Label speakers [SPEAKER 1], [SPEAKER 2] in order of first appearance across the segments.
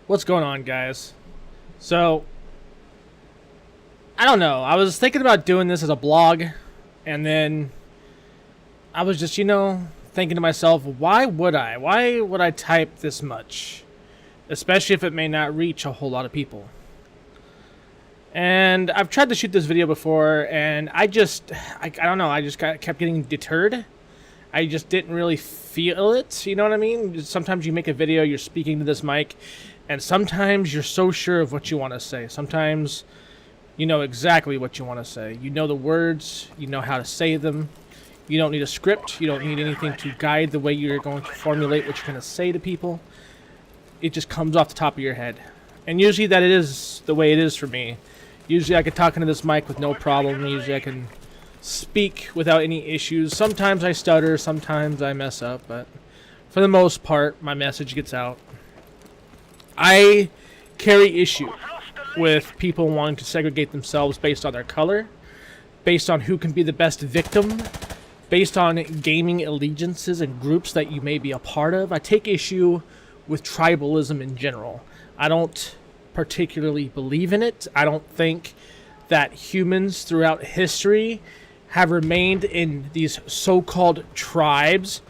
[SPEAKER 1] What's going on, guys? So, I don't know. I was thinking about doing this as a blog, and then I was just, thinking to myself, why would I? Why would I type this much? Especially if it may not reach a whole lot of people. And I've tried to shoot this video before, and I don't know, kept getting deterred. I just didn't really feel it, you know what I mean? Sometimes you make a video, you're speaking to this mic, and sometimes you're so sure of what you want to say. Sometimes you know exactly what you want to say. You know the words, you know how to say them. You don't need a script, you don't need anything to guide the way you're going to formulate what you're going to say to people. It just comes off the top of your head. And usually that is the way it is for me. Usually I can talk into this mic with no problem. Usually I can speak without any issues. Sometimes I stutter, sometimes I mess up, but for the most part, my message gets out. I carry issue with people wanting to segregate themselves based on their color, based on who can be the best victim, based on gaming allegiances and groups that you may be a part of. I take issue with tribalism in general. I don't particularly believe in it. I don't think that humans throughout history have remained in these so-called tribes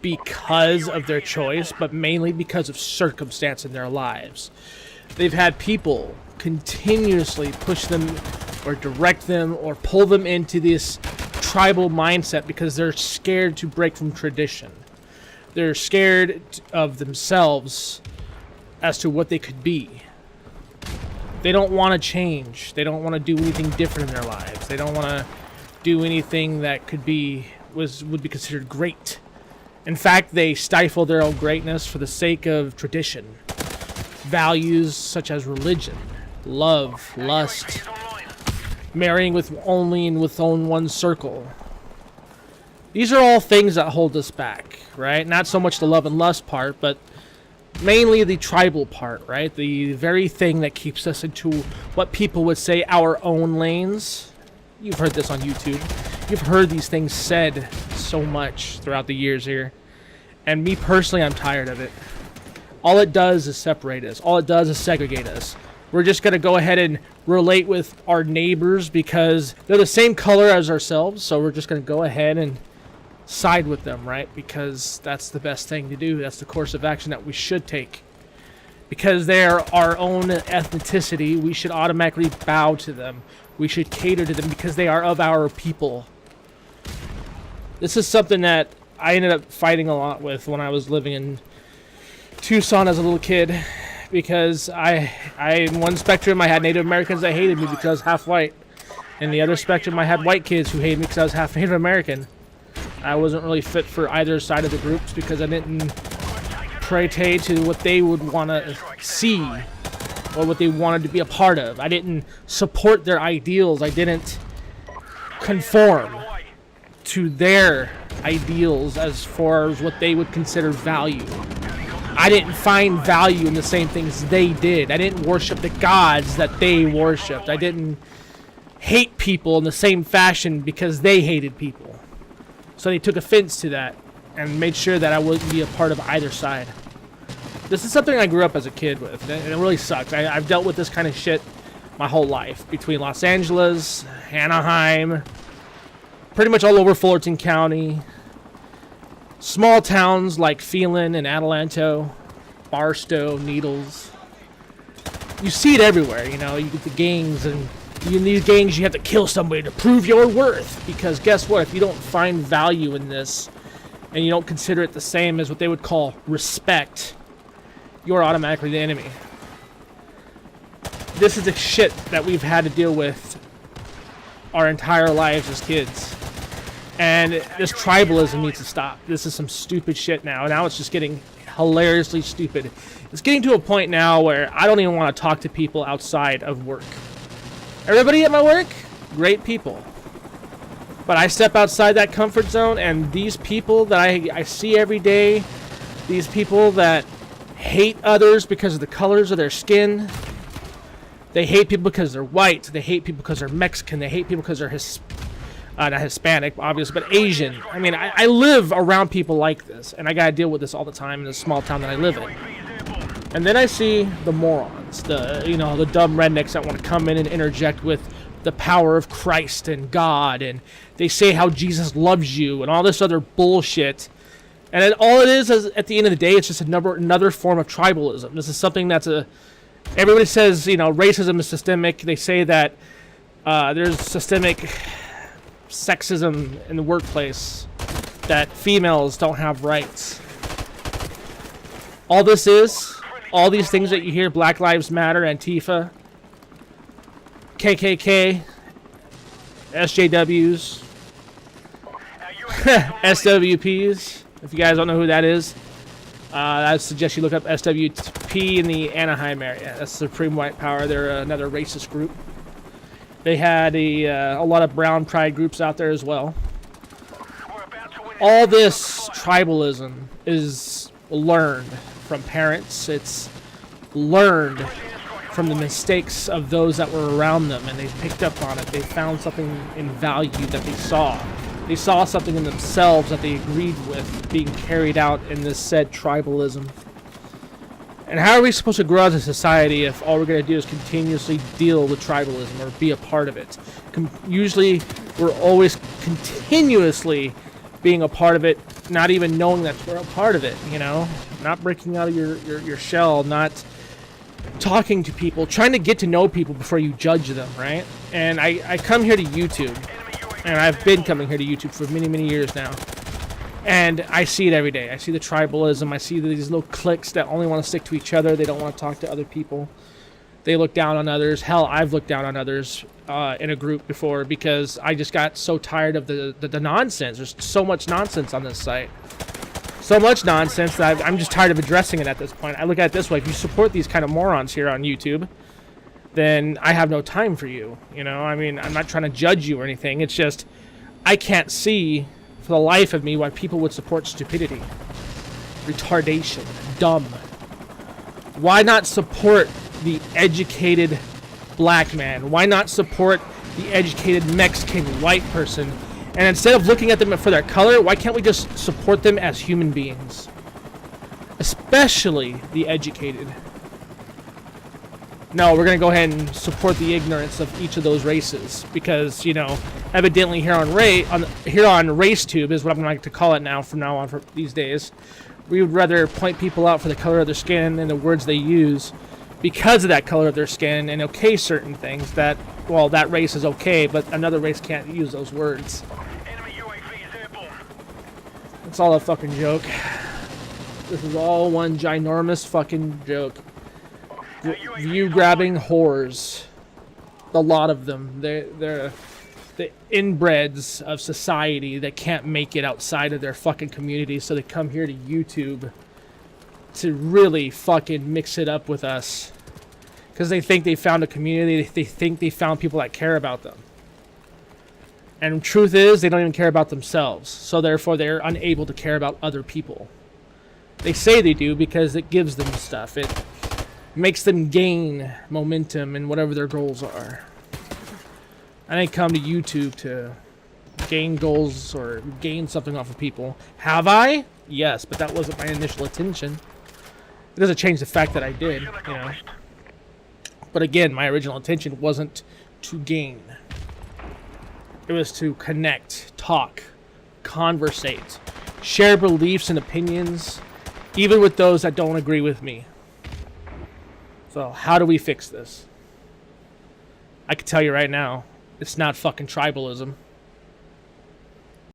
[SPEAKER 1] because of their choice, but mainly because of circumstance in their lives. They've had people continuously push them or direct them or pull them into this tribal mindset because they're scared to break from tradition. They're scared of themselves as to what they could be. They don't want to change. They don't want to do anything different in their lives. They don't want to do anything that would be considered great. In fact, they stifle their own greatness for the sake of tradition. Values such as religion, love, lust, marrying with one circle. These are all things that hold us back, right? Not so much the love and lust part, but mainly the tribal part, right? The very thing that keeps us into what people would say our own lanes. You've heard this on YouTube. You've heard these things said so much throughout the years here. And me personally, I'm tired of it. All it does is separate us. All it does is segregate us. We're just going to go ahead and relate with our neighbors because they're the same color as ourselves. So we're just going to go ahead and side with them, right? Because that's the best thing to do. That's the course of action that we should take. Because they're our own ethnicity, we should automatically bow to them. We should cater to them because they are of our people. This is something that I ended up fighting a lot with when I was living in Tucson as a little kid. Because I in one spectrum, I had Native Americans that hated me because I was half white. In the other spectrum, I had white kids who hated me because I was half Native American. I wasn't really fit for either side of the groups because I didn't pray to what they would want to see or what they wanted to be a part of. I didn't support their ideals. I didn't conform to their ideals as far as what they would consider value. I didn't find value in the same things they did. I didn't worship the gods that they worshipped. I didn't hate people in the same fashion because they hated people. So they took offense to that and made sure that I wouldn't be a part of either side. This is something I grew up as a kid with, and it really sucks. I've dealt with this kind of shit my whole life. Between Los Angeles, Anaheim, pretty much all over Fullerton County. Small towns like Phelan and Adelanto, Barstow, Needles. You see it everywhere, you get the gangs, and in these gangs you have to kill somebody to prove your worth. Because guess what? If you don't find value in this, and you don't consider it the same as what they would call respect, you're automatically the enemy. This is the shit that we've had to deal with our entire lives as kids. And this tribalism needs to stop. This is some stupid shit now. Now it's just getting hilariously stupid. It's getting to a point now where I don't even want to talk to people outside of work. Everybody at my work, great people. But I step outside that comfort zone, and these people that I see every day, these people that hate others because of the colors of their skin, they hate people because they're white, they hate people because they're Mexican, they hate people because they're not Hispanic, obviously, but Asian. I mean, I live around people like this, and I gotta deal with this all the time in this small town that I live in. And then I see the morons, the dumb rednecks that want to come in and interject with the power of Christ and God, and they say how Jesus loves you and all this other bullshit. And then all it is at the end of the day, it's just another form of tribalism. This is something that's everybody says, racism is systemic. They say that there's systemic sexism in the workplace, that females don't have rights. All this is, all these things that you hear, Black Lives Matter, Antifa, KKK, SJWs, SWPs. If you guys don't know who that is, I suggest you look up SWP in the Anaheim area. That's Supreme White Power. They're another racist group. They had a lot of brown pride groups out there as well. All this tribalism is learned from parents. It's learned from the mistakes of those that were around them, and they picked up on it. They found something in value that they saw. They saw something in themselves that they agreed with being carried out in this said tribalism. And how are we supposed to grow as a society if all we're going to do is continuously deal with tribalism or be a part of it? Usually, we're always continuously being a part of it, not even knowing that we're a part of it, Not breaking out of your shell, not talking to people, trying to get to know people before you judge them, right? And I come here to YouTube, and I've been coming here to YouTube for many, many years now. And I see it every day. I see the tribalism. I see these little cliques that only want to stick to each other. They don't want to talk to other people. They look down on others. Hell, I've looked down on others in a group before because I just got so tired of the nonsense. There's so much nonsense on this site. So much nonsense that I'm just tired of addressing it at this point. I look at it this way. If you support these kind of morons here on YouTube, then I have no time for you. I mean, I'm not trying to judge you or anything. It's just I can't see for the life of me why people would support stupidity, retardation, dumb. Why not support the educated black man? Why not support the educated Mexican white person? And instead of looking at them for their color, why can't we just support them as human beings? Especially the educated. No, we're going to go ahead and support the ignorance of each of those races because, evidently here on RaceTube is what I'm going to call it now from now on for these days. We would rather point people out for the color of their skin and the words they use because of that color of their skin and okay certain things that race is okay, but another race can't use those words. It's all a fucking joke. This is all one ginormous fucking joke. View-grabbing whores. A lot of them. They're the inbreds of society that can't make it outside of their fucking community, so they come here to YouTube to really fucking mix it up with us. Because they think they found a community. They think they found people that care about them. And truth is, they don't even care about themselves. So therefore, they're unable to care about other people. They say they do because it gives them stuff. It makes them gain momentum in whatever their goals are. I didn't come to YouTube to gain goals or gain something off of people. Have I? Yes, but that wasn't my initial intention. It doesn't change the fact that I did, But again, my original intention wasn't to gain. It was to connect, talk, conversate, share beliefs and opinions, even with those that don't agree with me. So how do we fix this? I can tell you right now, it's not fucking tribalism.